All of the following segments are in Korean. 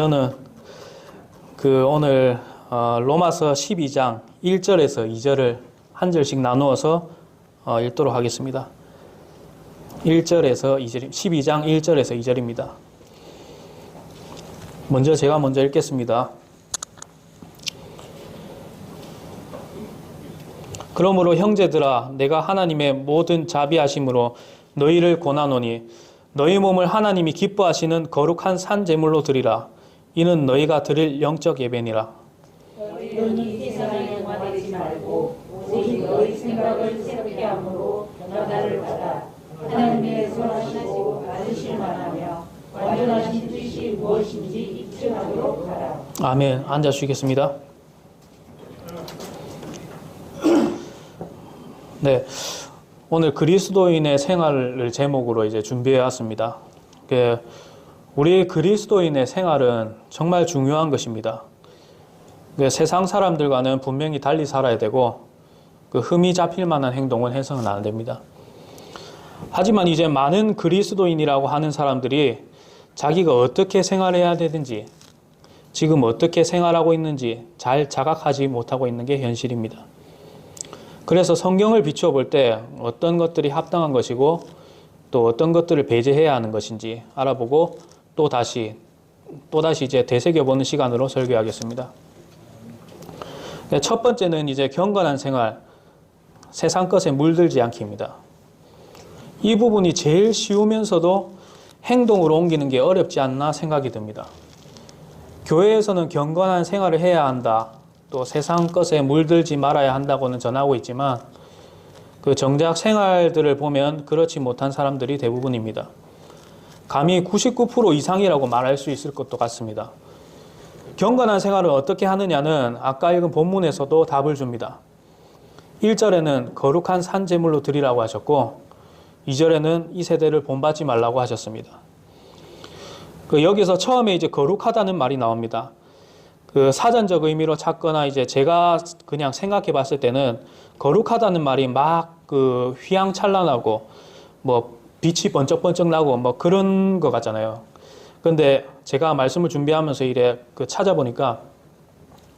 저는 오늘 로마서 12장 1절에서 2절을 한 절씩 나누어서 읽도록 하겠습니다. 1절에서 2절, 12장 1절에서 2절입니다. 제가 먼저 읽겠습니다. 그러므로 형제들아, 내가 하나님의 모든 자비하심으로 너희를 권하노니 너희 몸을 하나님이 기뻐하시는 거룩한 산 제물로 드리라. 이는 너희가 드릴 영적 예배니라. 너희는 이 세상에 영화되지 말고 오직 너희 생각을 새롭게 함으로 변화를 받아 하나님의 선하시고 받으실 만하며 완전하신 뜻이 무엇인지 입증하도록 하라. 아멘. 앉아주시겠습니다. 네, 오늘 그리스도인의 생활을 제목으로 이제 준비해 왔습니다. 우리 그리스도인의 생활은 정말 중요한 것입니다. 세상 사람들과는 분명히 달리 살아야 되고 흠이 잡힐 만한 행동은 해서는 안 됩니다. 하지만 이제 많은 그리스도인이라고 하는 사람들이 자기가 어떻게 생활해야 되는지, 지금 어떻게 생활하고 있는지 잘 자각하지 못하고 있는 게 현실입니다. 그래서 성경을 비추어 볼 때 어떤 것들이 합당한 것이고 또 어떤 것들을 배제해야 하는 것인지 알아보고 또다시 이제 되새겨보는 시간으로 설교하겠습니다. 첫 번째는 이제 경건한 생활, 세상 것에 물들지 않기입니다. 이 부분이 제일 쉬우면서도 행동으로 옮기는 게 어렵지 않나 생각이 듭니다. 교회에서는 경건한 생활을 해야 한다, 또 세상 것에 물들지 말아야 한다고는 전하고 있지만 정작 생활들을 보면 그렇지 못한 사람들이 대부분입니다. 감히 99% 이상이라고 말할 수 있을 것도 같습니다. 경건한 생활을 어떻게 하느냐는 아까 읽은 본문에서도 답을 줍니다. 1절에는 거룩한 산 제물로 드리라고 하셨고 2절에는 이 세대를 본받지 말라고 하셨습니다. 여기서 처음에 이제 거룩하다는 말이 나옵니다. 사전적 의미로 찾거나 이제 제가 그냥 생각해 봤을 때는 거룩하다는 말이 막 휘황찬란하고 빛이 번쩍번쩍 나고 그런 것 같잖아요. 근데 제가 말씀을 준비하면서 이래 찾아보니까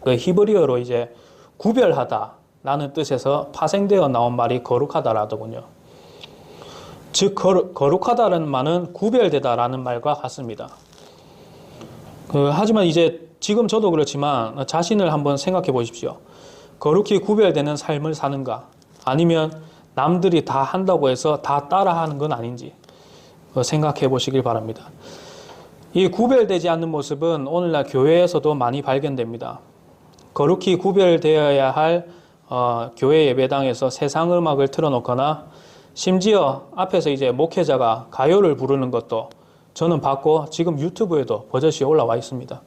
히브리어로 이제 구별하다라는 뜻에서 파생되어 나온 말이 거룩하다라더군요. 즉 거룩하다라는 말은 구별되다라는 말과 같습니다. 하지만 이제 지금 저도 그렇지만 자신을 한번 생각해 보십시오. 거룩히 구별되는 삶을 사는가? 아니면 남들이 다 한다고 해서 다 따라하는 건 아닌지 생각해 보시길 바랍니다. 이 구별되지 않는 모습은 오늘날 교회에서도 많이 발견됩니다. 거룩히 구별되어야 할 교회 예배당에서 세상 음악을 틀어놓거나 심지어 앞에서 이제 목회자가 가요를 부르는 것도 저는 봤고 지금 유튜브에도 버젓이 올라와 있습니다.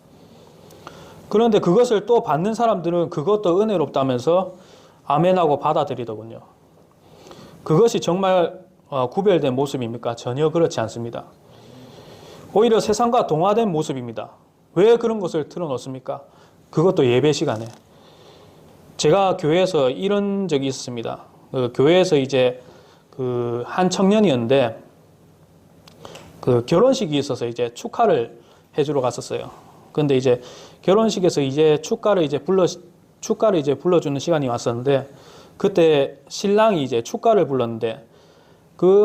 그런데 그것을 또 받는 사람들은 그것도 은혜롭다면서 아멘하고 받아들이더군요. 그것이 정말 구별된 모습입니까? 전혀 그렇지 않습니다. 오히려 세상과 동화된 모습입니다. 왜 그런 것을 틀어놓습니까? 그것도 예배 시간에. 제가 교회에서 이런 적이 있었습니다. 교회에서 이제 한 청년이었는데 결혼식이 있어서 이제 축하를 해주러 갔었어요. 근데 이제 결혼식에서 이제 축가를 이제 불러주는 시간이 왔었는데 그때 신랑이 이제 축가를 불렀는데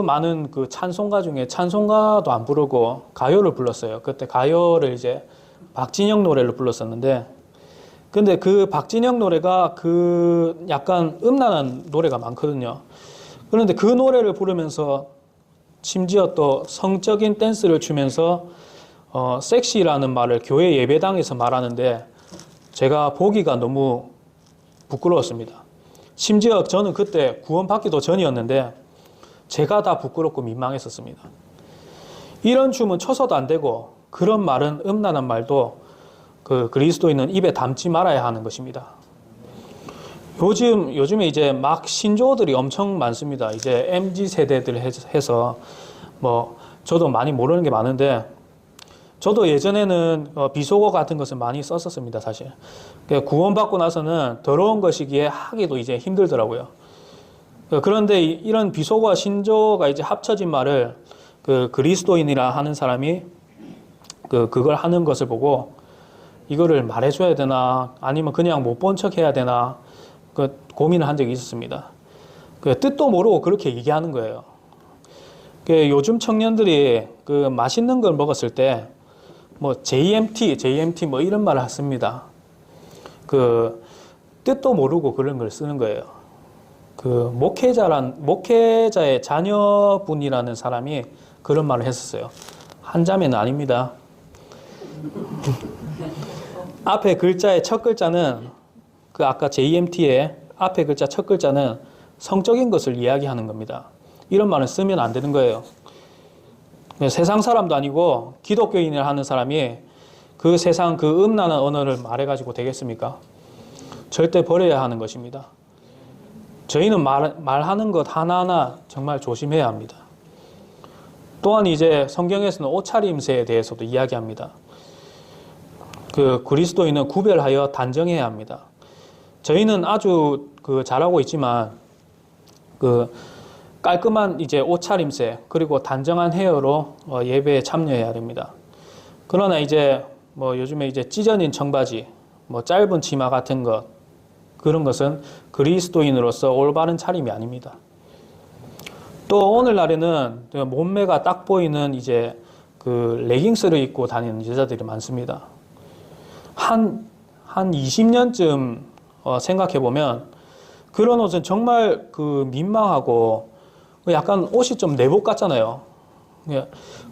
많은 찬송가 중에 찬송가도 안 부르고 가요를 불렀어요. 그때 가요를 이제 박진영 노래를 불렀었는데 근데 박진영 노래가 약간 음란한 노래가 많거든요. 그런데 그 노래를 부르면서 심지어 또 성적인 댄스를 추면서 섹시라는 말을 교회 예배당에서 말하는데 제가 보기가 너무 부끄러웠습니다. 심지어 저는 그때 구원받기도 전이었는데 제가 다 부끄럽고 민망했었습니다. 이런 춤은 쳐서도 안 되고 그런 말은 음란한 말도 그리스도인은 입에 담지 말아야 하는 것입니다. 요즘에 이제 막 신조어들이 엄청 많습니다. 이제 MZ 세대들 해서 저도 많이 모르는 게 많은데 저도 예전에는 비속어 같은 것을 많이 썼었습니다, 사실. 구원받고 나서는 더러운 것이기에 하기도 이제 힘들더라고요. 그런데 이런 비속어와 신조어가 이제 합쳐진 말을 그리스도인이라 하는 사람이 그걸 하는 것을 보고 이거를 말해줘야 되나 아니면 그냥 못 본 척 해야 되나 그 고민을 한 적이 있었습니다. 그 뜻도 모르고 그렇게 얘기하는 거예요. 그 요즘 청년들이 그 맛있는 걸 먹었을 때 뭐 JMT 뭐 이런 말을 했습니다. 그 뜻도 모르고 그런 걸 쓰는 거예요. 그 목회자의 자녀분이라는 사람이 그런 말을 했었어요. 한자매는 아닙니다. 앞에 글자의 첫 글자는 그 아까 JMT의 앞에 글자 첫 글자는 성적인 것을 이야기하는 겁니다. 이런 말은 쓰면 안 되는 거예요. 세상 사람도 아니고 기독교인을 하는 사람이 그 세상 그 음란한 언어를 말해가지고 되겠습니까? 절대 버려야 하는 것입니다. 저희는 말하는 것 하나하나 정말 조심해야 합니다. 또한 이제 성경에서는 옷차림새에 대해서도 이야기합니다. 그 그리스도인은 구별하여 단정해야 합니다. 저희는 아주 잘하고 있지만 그 깔끔한 이제 옷차림새 그리고 단정한 헤어로 예배에 참여해야 됩니다. 그러나 이제 뭐 요즘에 이제 찢어진 청바지, 뭐 짧은 치마 같은 것 그런 것은 그리스도인으로서 올바른 차림이 아닙니다. 또 오늘날에는 몸매가 딱 보이는 이제 그 레깅스를 입고 다니는 여자들이 많습니다. 한 20년쯤 생각해 보면 그런 옷은 정말 그 민망하고 약간 옷이 좀 내복 같잖아요.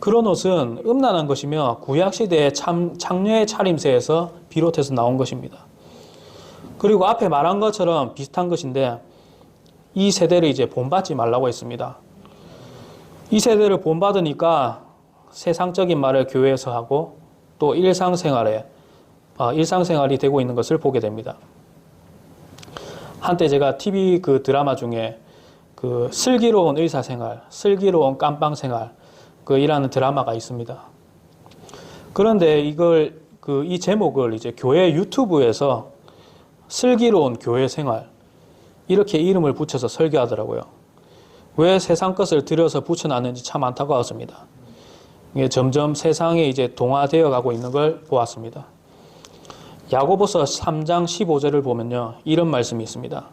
그런 옷은 음란한 것이며 구약시대의 창녀의 차림새에서 비롯해서 나온 것입니다. 그리고 앞에 말한 것처럼 비슷한 것인데 이 세대를 이제 본받지 말라고 했습니다. 이 세대를 본받으니까 세상적인 말을 교회에서 하고 또 일상생활이 되고 있는 것을 보게 됩니다. 한때 제가 TV 그 드라마 중에 그 슬기로운 의사생활, 슬기로운 깜빵생활 이라는 드라마가 있습니다. 그런데 이 제목을 이제 교회 유튜브에서 슬기로운 교회생활 이렇게 이름을 붙여서 설교하더라고요. 왜 세상 것을 들여서 붙여놨는지 참 안타까웠습니다. 이게 점점 세상에 이제 동화되어 가고 있는 걸 보았습니다. 야고보서 3장 15절을 보면요. 이런 말씀이 있습니다.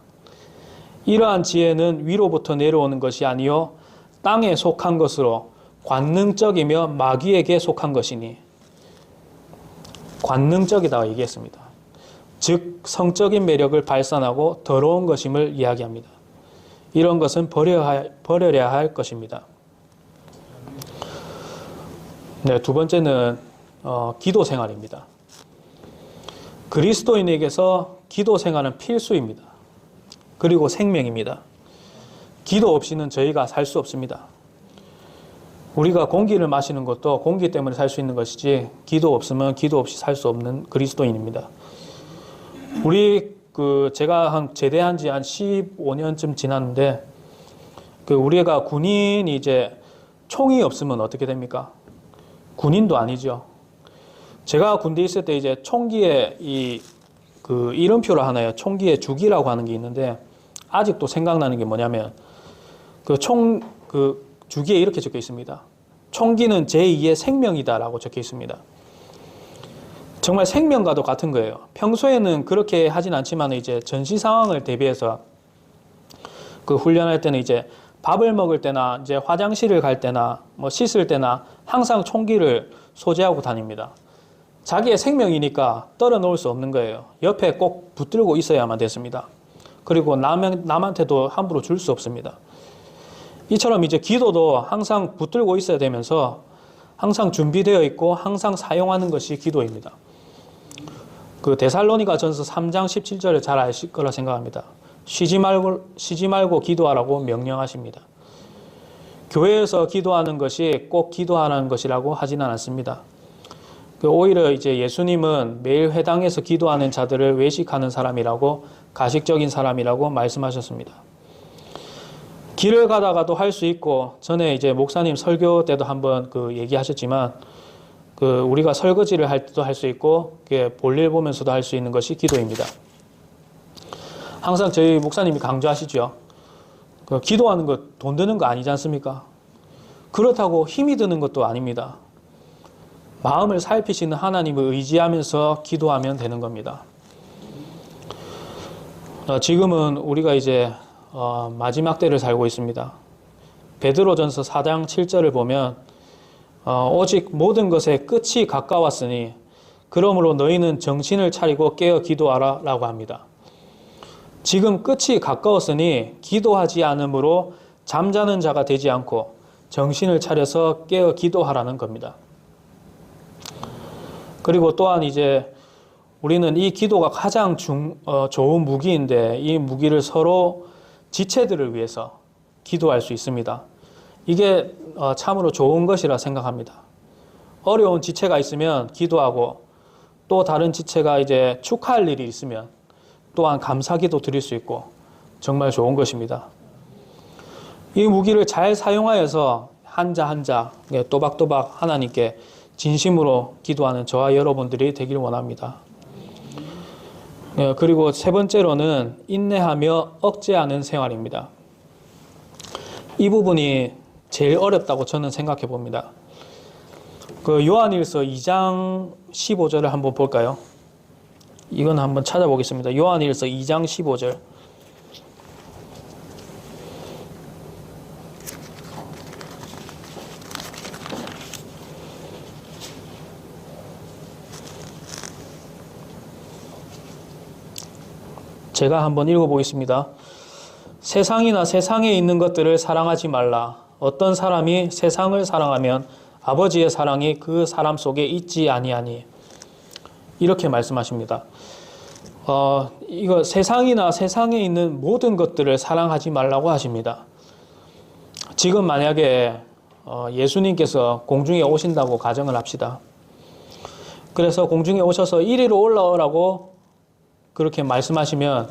이러한 지혜는 위로부터 내려오는 것이 아니요 땅에 속한 것으로 관능적이며 마귀에게 속한 것이니 관능적이다 얘기했습니다. 즉 성적인 매력을 발산하고 더러운 것임을 이야기합니다. 이런 것은 버려야 할 것입니다. 네, 두 번째는 기도 생활입니다. 그리스도인에게서 기도 생활은 필수입니다. 그리고 생명입니다. 기도 없이는 저희가 살 수 없습니다. 우리가 공기를 마시는 것도 공기 때문에 살 수 있는 것이지 기도 없으면 기도 없이 살 수 없는 그리스도인입니다. 제가 제대한 지 한 15년쯤 지났는데 우리가 군인이 이제 총이 없으면 어떻게 됩니까? 군인도 아니죠. 제가 군대에 있을 때 이제 총기에 이름표를 하나요. 총기의 주기라고 하는 게 있는데 아직도 생각나는 게 뭐냐면 주기에 이렇게 적혀 있습니다. 총기는 제2의 생명이다라고 적혀 있습니다. 정말 생명과도 같은 거예요. 평소에는 그렇게 하진 않지만 이제 전시 상황을 대비해서 훈련할 때는 이제 밥을 먹을 때나 이제 화장실을 갈 때나 뭐 씻을 때나 항상 총기를 소지하고 다닙니다. 자기의 생명이니까 떨어놓을 수 없는 거예요. 옆에 꼭 붙들고 있어야만 됐습니다. 그리고 남한테도 함부로 줄 수 없습니다. 이처럼 이제 기도도 항상 붙들고 있어야 되면서 항상 준비되어 있고 항상 사용하는 것이 기도입니다. 데살로니가전서 3장 17절을 잘 아실 거라 생각합니다. 쉬지 말고 기도하라고 명령하십니다. 교회에서 기도하는 것이 꼭 기도하라는 것이라고 하지는 않습니다. 오히려 이제 예수님은 매일 회당에서 기도하는 자들을 외식하는 사람이라고 가식적인 사람이라고 말씀하셨습니다. 길을 가다가도 할 수 있고 전에 이제 목사님 설교 때도 한번 얘기하셨지만 우리가 설거지를 할 때도 할 수 있고 볼일 보면서도 할 수 있는 것이 기도입니다. 항상 저희 목사님이 강조하시죠. 기도하는 것 돈 드는 거 아니지 않습니까? 그렇다고 힘이 드는 것도 아닙니다. 마음을 살피시는 하나님을 의지하면서 기도하면 되는 겁니다. 지금은 우리가 이제 마지막 때를 살고 있습니다. 베드로전서 4장 7절을 보면 오직 모든 것의 끝이 가까웠으니 그러므로 너희는 정신을 차리고 깨어 기도하라 라고 합니다. 지금 끝이 가까웠으니 기도하지 않으므로 잠자는 자가 되지 않고 정신을 차려서 깨어 기도하라는 겁니다. 그리고 또한 이제 우리는 이 기도가 가장 좋은 무기인데 이 무기를 서로 지체들을 위해서 기도할 수 있습니다. 이게 참으로 좋은 것이라 생각합니다. 어려운 지체가 있으면 기도하고 또 다른 지체가 이제 축하할 일이 있으면 또한 감사기도 드릴 수 있고 정말 좋은 것입니다. 이 무기를 잘 사용하여서 한자 한자 또박또박 하나님께 진심으로 기도하는 저와 여러분들이 되길 원합니다. 그리고 세 번째로는 인내하며 억제하는 생활입니다. 이 부분이 제일 어렵다고 저는 생각해 봅니다. 그 요한일서 2장 15절을 한번 볼까요? 이건 한번 찾아보겠습니다. 요한일서 2장 15절. 제가 한번 읽어보겠습니다. 세상이나 세상에 있는 것들을 사랑하지 말라. 어떤 사람이 세상을 사랑하면 아버지의 사랑이 그 사람 속에 있지 아니하니. 이렇게 말씀하십니다. 이거 세상이나 세상에 있는 모든 것들을 사랑하지 말라고 하십니다. 지금 만약에 예수님께서 공중에 오신다고 가정을 합시다. 그래서 공중에 오셔서 이리로 올라오라고 그렇게 말씀하시면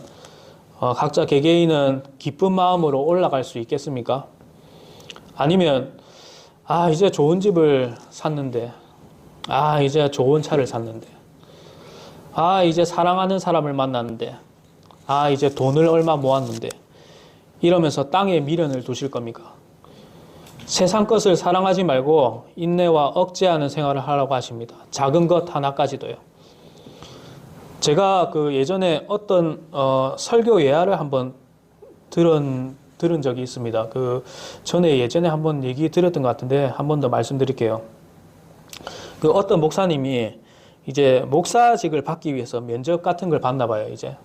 각자 개개인은 기쁜 마음으로 올라갈 수 있겠습니까? 아니면 이제 좋은 집을 샀는데 이제 좋은 차를 샀는데 이제 사랑하는 사람을 만났는데 이제 돈을 얼마 모았는데 이러면서 땅에 미련을 두실 겁니까? 세상 것을 사랑하지 말고 인내와 억제하는 생활을 하라고 하십니다. 작은 것 하나까지도요. 제가 그 예전에 어떤 설교 예화를 한번 들은 적이 있습니다. 그 전에 예전에 한번 얘기 드렸던 것 같은데 한 번 더 말씀드릴게요. 그 어떤 목사님이 이제 목사직을 받기 위해서 면접 같은 걸 봤나 봐요, 이제.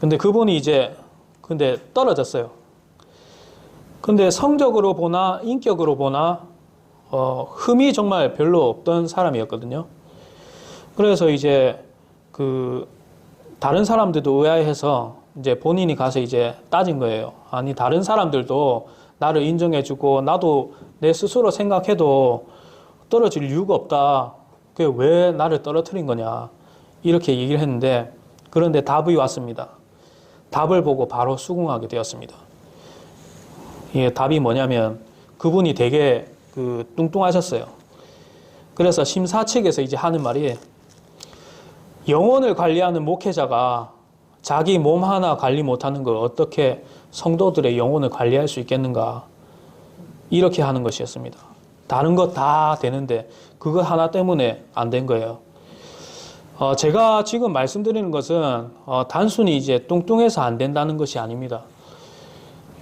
근데 그분이 근데 떨어졌어요. 근데 성적으로 보나 인격으로 보나 흠이 정말 별로 없던 사람이었거든요. 그래서 이제 그 다른 사람들도 의아해서 이제 본인이 가서 이제 따진 거예요. 아니 다른 사람들도 나를 인정해주고 나도 내 스스로 생각해도 떨어질 이유가 없다. 그게 왜 나를 떨어뜨린 거냐 이렇게 얘기를 했는데 그런데 답이 왔습니다. 답을 보고 바로 수긍하게 되었습니다. 이게 답이 뭐냐면 그분이 되게 뚱뚱하셨어요. 그래서 심사 측에서 이제 하는 말이 영혼을 관리하는 목회자가 자기 몸 하나 관리 못하는 걸 어떻게 성도들의 영혼을 관리할 수 있겠는가 이렇게 하는 것이었습니다. 다른 것 다 되는데 그거 하나 때문에 안 된 거예요. 제가 지금 말씀드리는 것은 단순히 이제 뚱뚱해서 안 된다는 것이 아닙니다.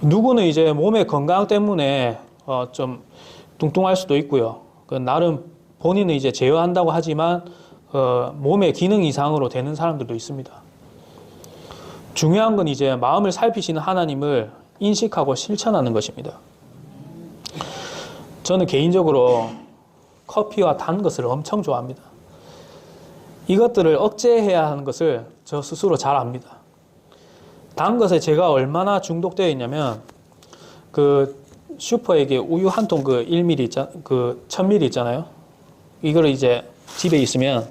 누구는 이제 몸의 건강 때문에 좀 뚱뚱할 수도 있고요. 나름 본인은 이제 제어한다고 하지만 몸의 기능 이상으로 되는 사람들도 있습니다. 중요한 건 이제 마음을 살피시는 하나님을 인식하고 실천하는 것입니다. 저는 개인적으로 커피와 단 것을 엄청 좋아합니다. 이것들을 억제해야 하는 것을 저 스스로 잘 압니다. 단 것에 제가 얼마나 중독되어 있냐면 그 슈퍼에 우유 한 통 1ml 1000ml 있잖아요. 이거를 이제 집에 있으면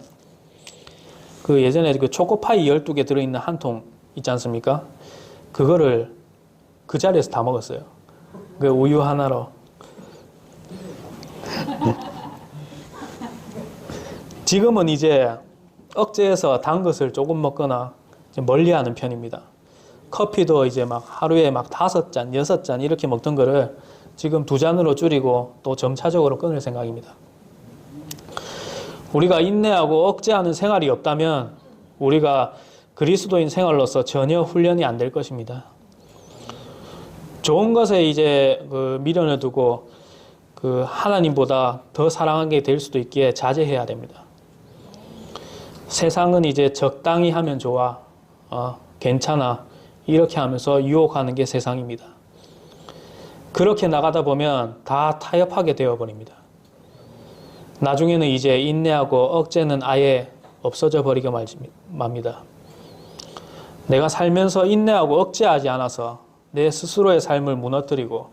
그 예전에 그 초코파이 12개 들어있는 한 통 있지 않습니까? 그거를 그 자리에서 다 먹었어요. 그 우유 하나로. 지금은 이제 억제해서 단 것을 조금 먹거나 멀리하는 편입니다. 커피도 이제 막 하루에 막 5잔, 6잔 이렇게 먹던 거를 지금 2잔으로 줄이고 또 점차적으로 끊을 생각입니다. 우리가 인내하고 억제하는 생활이 없다면 우리가 그리스도인 생활로서 전혀 훈련이 안 될 것입니다. 좋은 것에 이제 미련을 두고 하나님보다 더 사랑하게 될 수도 있기에 자제해야 됩니다. 세상은 이제 적당히 하면 좋아, 괜찮아, 이렇게 하면서 유혹하는 게 세상입니다. 그렇게 나가다 보면 다 타협하게 되어버립니다. 나중에는 이제 인내하고 억제는 아예 없어져 버리게 맙니다. 내가 살면서 인내하고 억제하지 않아서 내 스스로의 삶을 무너뜨리고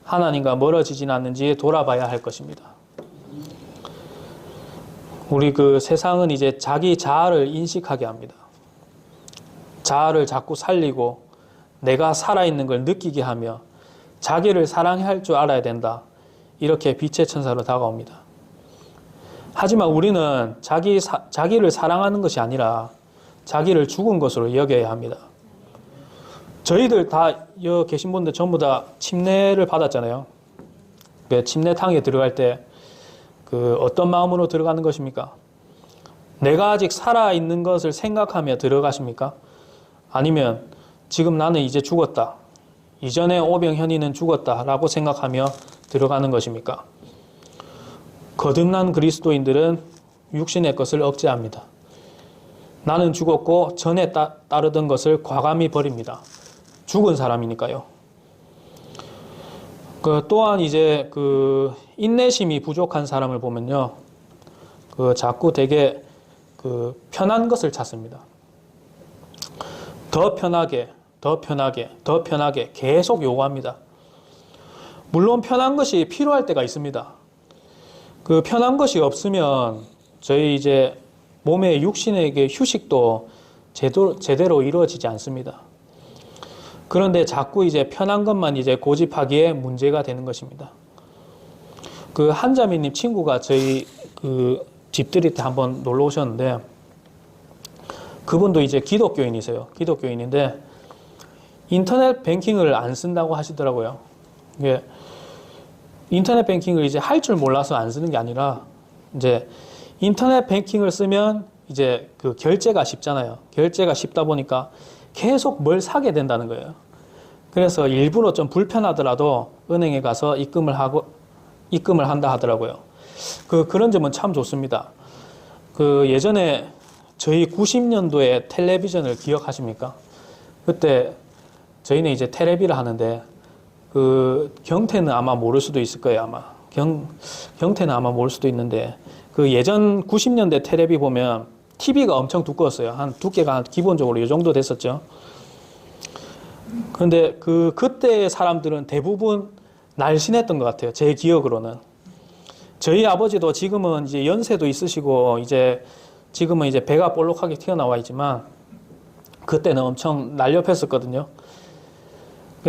하나님과 멀어지진 않는지 돌아봐야 할 것입니다. 우리 세상은 이제 자기 자아를 인식하게 합니다. 자아를 자꾸 살리고 내가 살아있는 걸 느끼게 하며 자기를 사랑해야 할 줄 알아야 된다. 이렇게 빛의 천사로 다가옵니다. 하지만 우리는 자기를 사랑하는 것이 아니라 자기를 죽은 것으로 여겨야 합니다. 저희들 다 여기 계신 분들 전부 다 침례를 받았잖아요. 침례탕에 들어갈 때 어떤 마음으로 들어가는 것입니까? 내가 아직 살아있는 것을 생각하며 들어가십니까? 아니면 지금 나는 이제 죽었다. 이전에 오병현이는 죽었다라고 생각하며 들어가는 것입니까? 거듭난 그리스도인들은 육신의 것을 억제합니다. 나는 죽었고 전에 따르던 것을 과감히 버립니다. 죽은 사람이니까요. 또한 이제 인내심이 부족한 사람을 보면요, 자꾸 되게 편한 것을 찾습니다. 더 편하게, 더 편하게, 더 편하게 계속 요구합니다. 물론 편한 것이 필요할 때가 있습니다. 편한 것이 없으면 저희 이제 몸의 육신에게 휴식도 제대로 이루어지지 않습니다. 그런데 자꾸 이제 편한 것만 이제 고집하기에 문제가 되는 것입니다. 한자매님 친구가 저희 집들이 때 한번 놀러 오셨는데, 그분도 이제 기독교인이세요. 기독교인인데 인터넷 뱅킹을 안 쓴다고 하시더라고요. 이게 인터넷 뱅킹을 이제 할 줄 몰라서 안 쓰는 게 아니라, 이제 인터넷 뱅킹을 쓰면 이제 결제가 쉽잖아요. 결제가 쉽다 보니까 계속 뭘 사게 된다는 거예요. 그래서 일부러 좀 불편하더라도 은행에 가서 입금을 한다 하더라고요. 그런 점은 참 좋습니다. 예전에 저희 90년도에 텔레비전을 기억하십니까? 그때 저희는 이제 테레비를 하는데, 경태는 아마 모를 수도 있을 거예요, 아마. 경태는 아마 모를 수도 있는데, 예전 90년대 텔레비 보면 TV가 엄청 두꺼웠어요. 한 두께가 기본적으로 이 정도 됐었죠. 그런데 그때 사람들은 대부분 날씬했던 것 같아요. 제 기억으로는. 저희 아버지도 지금은 이제 연세도 있으시고 지금은 이제 배가 볼록하게 튀어나와 있지만 그때는 엄청 날렵했었거든요.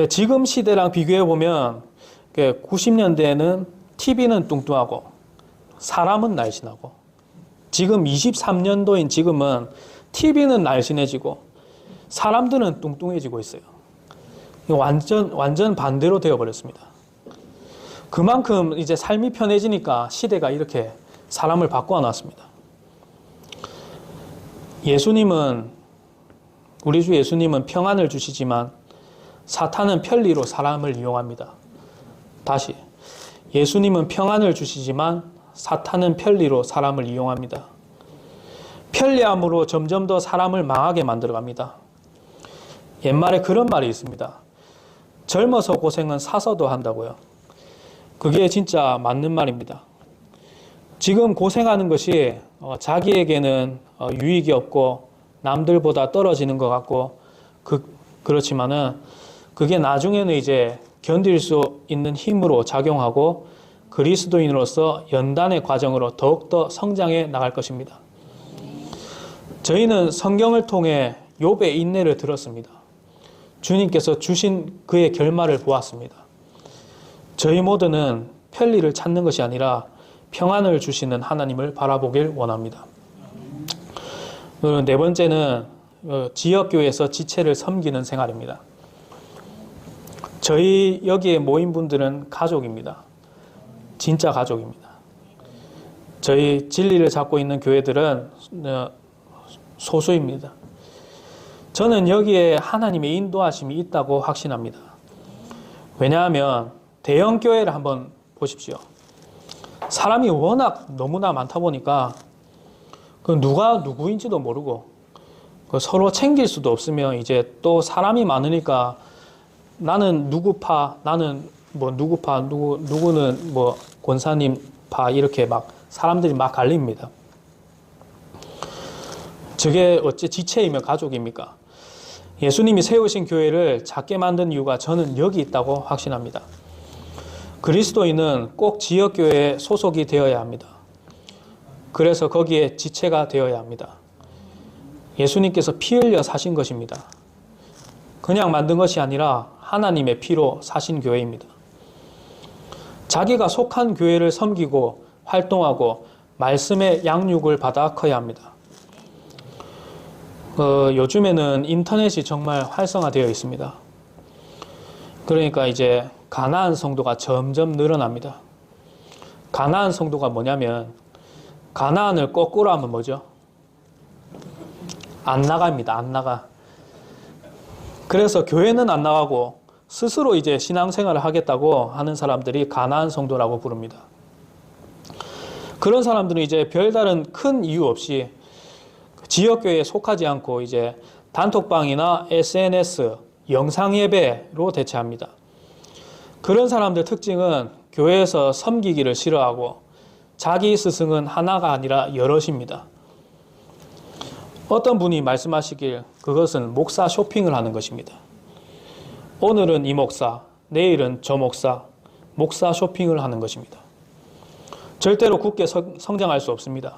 지금 시대랑 비교해 보면 90년대에는 TV는 뚱뚱하고 사람은 날씬하고, 지금 23년도인 지금은 TV는 날씬해지고 사람들은 뚱뚱해지고 있어요. 완전 반대로 되어버렸습니다. 그만큼 이제 삶이 편해지니까 시대가 이렇게 사람을 바꿔 놨습니다. 우리 주 예수님은 평안을 주시지만 사탄은 편리로 사람을 이용합니다. 다시, 예수님은 평안을 주시지만 사탄은 편리로 사람을 이용합니다. 편리함으로 점점 더 사람을 망하게 만들어갑니다. 옛말에 그런 말이 있습니다. 젊어서 고생은 사서도 한다고요. 그게 진짜 맞는 말입니다. 지금 고생하는 것이 자기에게는 유익이 없고 남들보다 떨어지는 것 같고 그렇지만은 그게 나중에는 이제 견딜 수 있는 힘으로 작용하고 그리스도인으로서 연단의 과정으로 더욱더 성장해 나갈 것입니다. 저희는 성경을 통해 욥의 인내를 들었습니다. 주님께서 주신 그의 결말을 보았습니다. 저희 모두는 편리를 찾는 것이 아니라 평안을 주시는 하나님을 바라보길 원합니다. 네 번째는 지역교회에서 지체를 섬기는 생활입니다. 저희 여기에 모인 분들은 가족입니다. 진짜 가족입니다. 저희 진리를 잡고 있는 교회들은 소수입니다. 저는 여기에 하나님의 인도하심이 있다고 확신합니다. 왜냐하면 대형 교회를 한번 보십시오. 사람이 워낙 너무나 많다 보니까 그 누가 누구인지도 모르고 서로 챙길 수도 없으면 이제 또 사람이 많으니까 나는 누구파, 나는 뭐 누구파, 누구는 뭐 권사님 파 이렇게 막 사람들이 막 갈립니다. 저게 어째 지체이며 가족입니까? 예수님이 세우신 교회를 작게 만든 이유가 저는 여기 있다고 확신합니다. 그리스도인은 꼭 지역교회에 소속이 되어야 합니다. 그래서 거기에 지체가 되어야 합니다. 예수님께서 피 흘려 사신 것입니다. 그냥 만든 것이 아니라 하나님의 피로 사신 교회입니다. 자기가 속한 교회를 섬기고 활동하고 말씀의 양육을 받아 커야 합니다. 요즘에는 인터넷이 정말 활성화되어 있습니다. 그러니까 이제 가나안 성도가 점점 늘어납니다. 가나안 성도가 뭐냐면 가나안을 거꾸로 하면 뭐죠? 안 나갑니다. 안 나가. 그래서 교회는 안 나가고 스스로 이제 신앙생활을 하겠다고 하는 사람들이 가나안 성도라고 부릅니다. 그런 사람들은 이제 별다른 큰 이유 없이 지역교회에 속하지 않고 이제 단톡방이나 SNS, 영상예배로 대체합니다. 그런 사람들 특징은 교회에서 섬기기를 싫어하고 자기 스승은 하나가 아니라 여럿입니다. 어떤 분이 말씀하시길 그것은 목사 쇼핑을 하는 것입니다. 오늘은 이 목사, 내일은 저 목사, 목사 쇼핑을 하는 것입니다. 절대로 굳게 성장할 수 없습니다.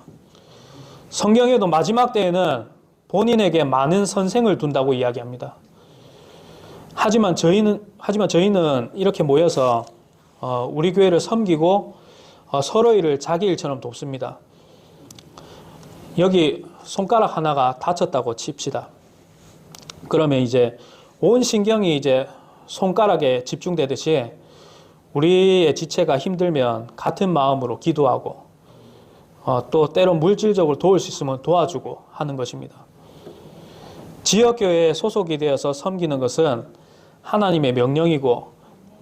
성경에도 마지막 때에는 본인에게 많은 선생을 둔다고 이야기합니다. 하지만 저희는 이렇게 모여서 우리 교회를 섬기고 서로 일을 자기 일처럼 돕습니다. 여기 손가락 하나가 다쳤다고 칩시다. 그러면 이제 온 신경이 이제 손가락에 집중되듯이 우리의 지체가 힘들면 같은 마음으로 기도하고 또 때로 물질적으로 도울 수 있으면 도와주고 하는 것입니다. 지역교회에 소속이 되어서 섬기는 것은 하나님의 명령이고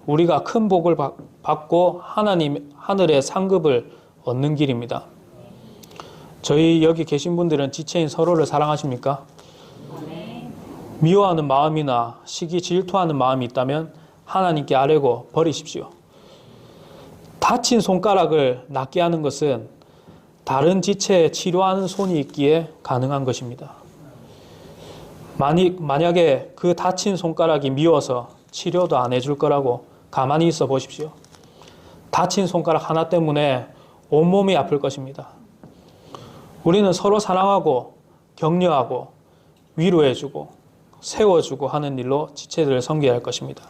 우리가 큰 복을 받고 하늘의 상급을 얻는 길입니다. 저희 여기 계신 분들은 지체인 서로를 사랑하십니까? 미워하는 마음이나 시기 질투하는 마음이 있다면 하나님께 아뢰고 버리십시오. 다친 손가락을 낫게 하는 것은 다른 지체에 치료하는 손이 있기에 가능한 것입니다. 만약에 그 다친 손가락이 미워서 치료도 안 해줄 거라고 가만히 있어 보십시오. 다친 손가락 하나 때문에 온몸이 아플 것입니다. 우리는 서로 사랑하고 격려하고 위로해주고 세워주고 하는 일로 지체들을 섬겨야 할 것입니다.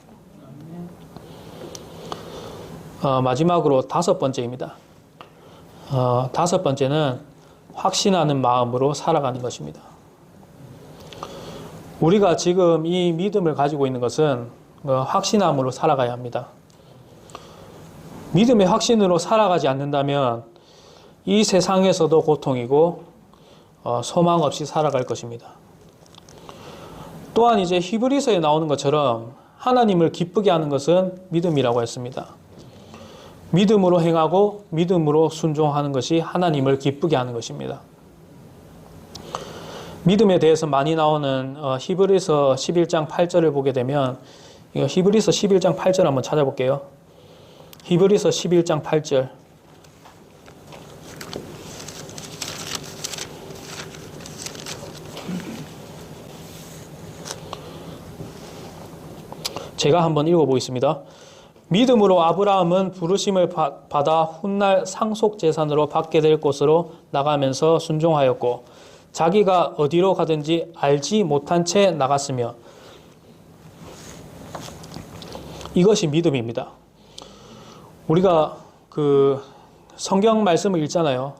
마지막으로 5번째입니다. 5번째는 확신하는 마음으로 살아가는 것입니다. 우리가 지금 이 믿음을 가지고 있는 것은 확신함으로 살아가야 합니다. 믿음의 확신으로 살아가지 않는다면 이 세상에서도 고통이고 소망 없이 살아갈 것입니다. 또한 이제 히브리서에 나오는 것처럼 하나님을 기쁘게 하는 것은 믿음이라고 했습니다. 믿음으로 행하고 믿음으로 순종하는 것이 하나님을 기쁘게 하는 것입니다. 믿음에 대해서 많이 나오는 히브리서 11장 8절을 보게 되면 이거 히브리서 11장 8절 한번 찾아볼게요. 히브리서 11장 8절. 제가 한번 읽어보겠습니다. 믿음으로 아브라함은 부르심을 받아 훗날 상속재산으로 받게 될 곳으로 나가면서 순종하였고 자기가 어디로 가든지 알지 못한 채 나갔으며 이것이 믿음입니다. 우리가 그 성경 말씀을 읽잖아요.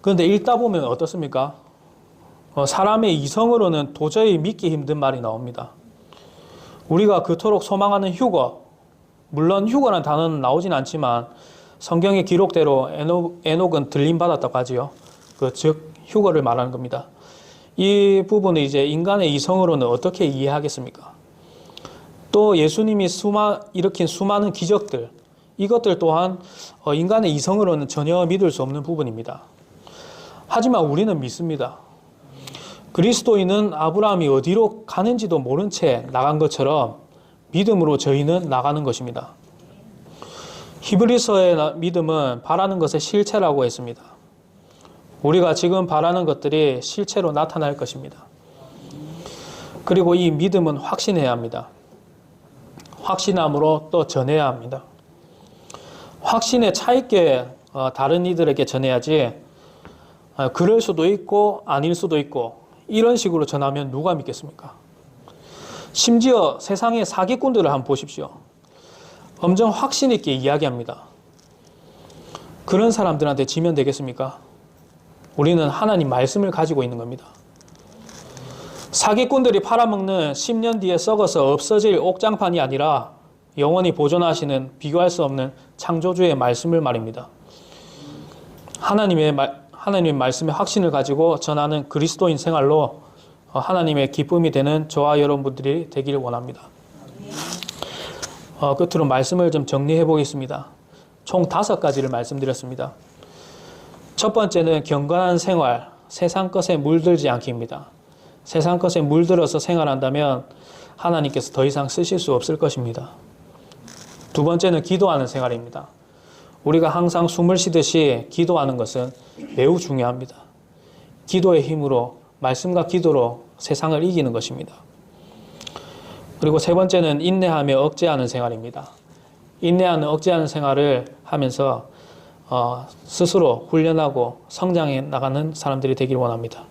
그런데 읽다 보면 어떻습니까? 사람의 이성으로는 도저히 믿기 힘든 말이 나옵니다. 우리가 그토록 소망하는 휴거, 물론 휴거라는 단어는 나오진 않지만 성경의 기록대로 에녹은 들림받았다고 하지요. 즉 휴거를 말하는 겁니다. 이 부분을 이제 인간의 이성으로는 어떻게 이해하겠습니까? 또 예수님이 일으킨 수많은 기적들, 이것들 또한 인간의 이성으로는 전혀 믿을 수 없는 부분입니다. 하지만 우리는 믿습니다. 그리스도인은 아브라함이 어디로 가는지도 모른 채 나간 것처럼 믿음으로 저희는 나가는 것입니다. 히브리서의 믿음은 바라는 것의 실체라고 했습니다. 우리가 지금 바라는 것들이 실체로 나타날 것입니다. 그리고 이 믿음은 확신해야 합니다. 확신함으로 또 전해야 합니다. 확신에 차 있게 다른 이들에게 전해야지 그럴 수도 있고 아닐 수도 있고 이런 식으로 전하면 누가 믿겠습니까? 심지어 세상의 사기꾼들을 한번 보십시오. 엄청 확신 있게 이야기합니다. 그런 사람들한테 지면 되겠습니까? 우리는 하나님 말씀을 가지고 있는 겁니다. 사기꾼들이 팔아먹는 10년 뒤에 썩어서 없어질 옥장판이 아니라 영원히 보존하시는 비교할 수 없는 창조주의 말씀을 말입니다. 하나님의 말씀의 확신을 가지고 전하는 그리스도인 생활로 하나님의 기쁨이 되는 저와 여러분들이 되기를 원합니다. 끝으로 말씀을 좀 정리해 보겠습니다. 총 5가지를 말씀드렸습니다. 첫 번째는 경건한 생활, 세상 것에 물들지 않기입니다. 세상 것에 물들어서 생활한다면 하나님께서 더 이상 쓰실 수 없을 것입니다. 두 번째는 기도하는 생활입니다. 우리가 항상 숨을 쉬듯이 기도하는 것은 매우 중요합니다. 기도의 힘으로, 말씀과 기도로 세상을 이기는 것입니다. 그리고 세 번째는 인내하며 억제하는 생활입니다. 인내하는 억제하는 생활을 하면서 스스로 훈련하고 성장해 나가는 사람들이 되길 원합니다.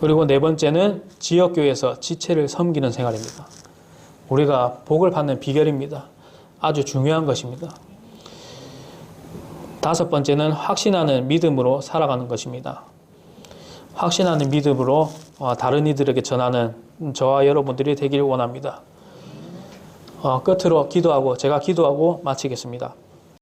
그리고 네 번째는 지역교회에서 지체를 섬기는 생활입니다. 우리가 복을 받는 비결입니다. 아주 중요한 것입니다. 다섯 번째는 확신하는 믿음으로 살아가는 것입니다. 확신하는 믿음으로 다른 이들에게 전하는 저와 여러분들이 되기를 원합니다. 끝으로 제가 기도하고 마치겠습니다.